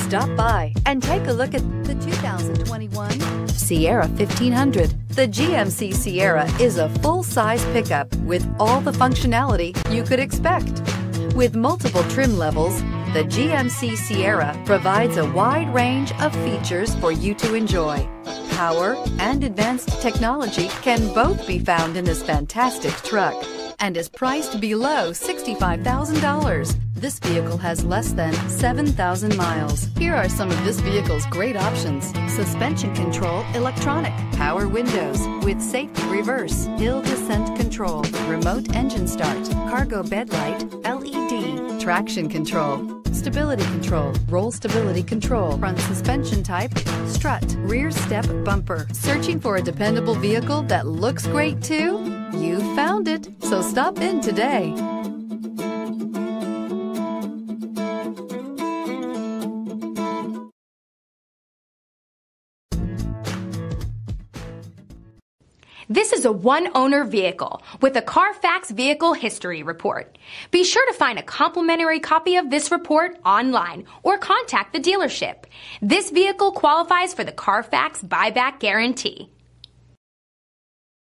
Stop by and take a look at the 2021 Sierra 1500. The GMC Sierra is a full-size pickup with all the functionality you could expect. With multiple trim levels, the GMC Sierra provides a wide range of features for you to enjoy. Power and advanced technology can both be found in this fantastic truck and is priced below $65,000. This vehicle has less than 7,000 miles. Here are some of this vehicle's great options: suspension control electronic, power windows with safety reverse, hill descent control, remote engine start, cargo bed light, LED, traction control, stability control, roll stability control, front suspension type, strut, rear step bumper. Searching for a dependable vehicle that looks great too? You found it, so stop in today. This is a one-owner vehicle with a Carfax Vehicle History Report. Be sure to find a complimentary copy of this report online or contact the dealership. This vehicle qualifies for the Carfax Buyback Guarantee.